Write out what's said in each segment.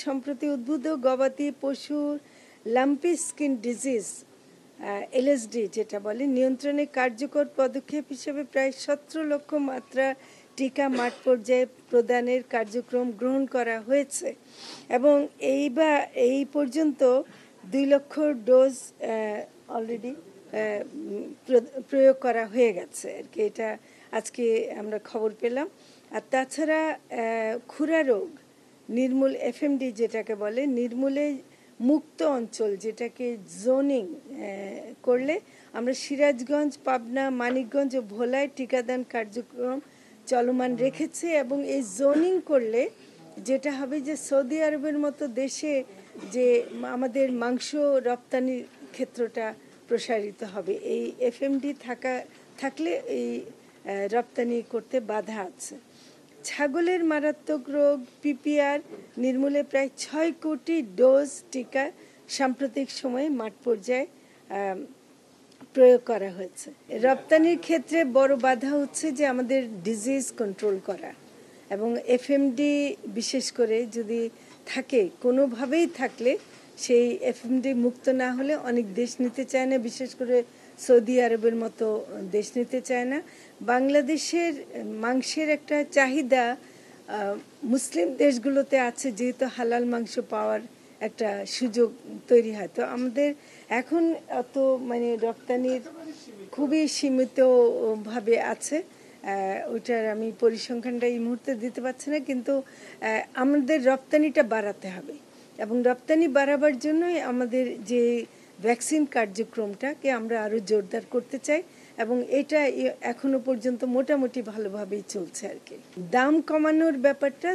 সম্প্রতি উদ্ভিদ ও গবাদি পশুর লাম্পি স্কিন ডিজিজ এলএসডি যেটা বলে নিয়ন্ত্রণে কার্যকর পদক্ষেপ হিসেবে প্রায় 17 লক্ষ মাত্রা টিকা মাঠ পর্যায়ে প্রদানের কার্যক্রম গ্রহণ করা হয়েছে এবং এই পর্যন্ত 2 লক্ষ ডোজ অলরেডি প্রয়োগ করা হয়ে গেছে আর কি। এটা আজকে আমরা খবর পেলাম। আর তাছাড়া খুরা রোগ নির্মূল এফএমডি যেটাকে বলে নির্মূলে মুক্ত অঞ্চল যেটাকে জোনিং করলে আমরা সিরাজগঞ্জ, পাবনা, মানিকগঞ্জ ও ভোলায় টিকাদান কার্যক্রম চলমান রেখেছে এবং এই জোনিং করলে যেটা হবে যে সৌদি আরবের মতো দেশে যে আমাদের মাংস রপ্তানির ক্ষেত্রটা প্রসারিত হবে। এই এফএমডি থাকলে এই রপ্তানি করতে বাধা আছে। ছাগলের মারাত্মক রোগ পিপিআর নির্মূলে প্রায় 6 কোটি ডোজ টিকা সাম্প্রতিক সময়ে মাঠ পর্যায়ে প্রয়োগ করা হয়েছে। রপ্তানির ক্ষেত্রে বড় বাধা হচ্ছে যে আমাদের ডিজিজ কন্ট্রোল করা এবং এফএমডি বিশেষ করে যদি থাকে কোনোভাবেই থাকলে সেই এফএমডি মুক্ত না হলে অনেক দেশ নিতে চায় না, বিশেষ করে সৌদি আরবের মতো দেশ নিতে চায় না। বাংলাদেশের মাংসের একটা চাহিদা মুসলিম দেশগুলোতে আছে যেহেতু হালাল মাংস পাওয়ার একটা সুযোগ তৈরি হয়। তো আমাদের এখন অত রপ্তানির খুবই সীমিতভাবে আছে। ওইটার আমি পরিসংখ্যানটা এই মুহূর্তে দিতে পারছি না, কিন্তু আমাদের রপ্তানিটা বাড়াতে হবে এবং রপ্তানি বাড়াবার জন্যই আমাদের যে ভ্যাকসিন কার্যক্রমটাকে আমরা আরও জোরদার করতে চাই এবং এটা এখনো পর্যন্ত মোটামুটি ভালোভাবেই চলছে আর কি। দাম কমানোর ব্যাপারটা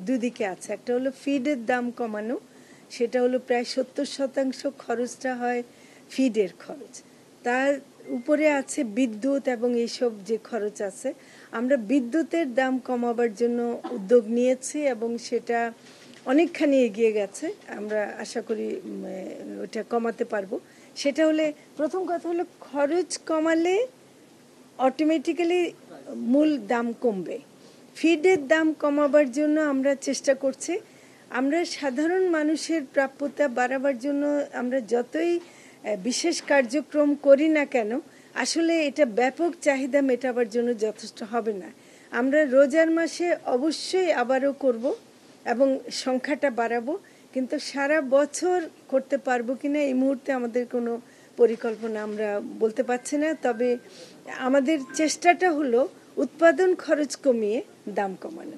দুদিকে আছে। একটা হলো ফিডের দাম কমানো, সেটা হলো প্রায় 70% খরচটা হয় ফিডের খরচ, তার উপরে আছে বিদ্যুৎ এবং এইসব যে খরচ আছে। আমরা বিদ্যুতের দাম কমাবার জন্য উদ্যোগ নিয়েছি এবং সেটা অনেকখানি এগিয়ে গেছে। আমরা আশা করি ওটা কমাতে পারবো। সেটা হলে প্রথম কথা হলো খরচ কমালে অটোমেটিক্যালি মূল দাম কমবে। ফিডের দাম কমাবার জন্য আমরা চেষ্টা করছি। আমরা সাধারণ মানুষের প্রাপ্যতা বাড়াবার জন্য আমরা যতই বিশেষ কার্যক্রম করি না কেন আসলে এটা ব্যাপক চাহিদা মেটাবার জন্য যথেষ্ট হবে না। আমরা রোজার মাসে অবশ্যই আবারও করব এবং সংখ্যাটা বাড়াবো, কিন্তু সারা বছর করতে পারবো কিনা এই মুহূর্তে আমাদের কোনো পরিকল্পনা আমরা বলতে পারছি না। তবে আমাদের চেষ্টাটা হলো উৎপাদন খরচ কমিয়ে দাম কমানো।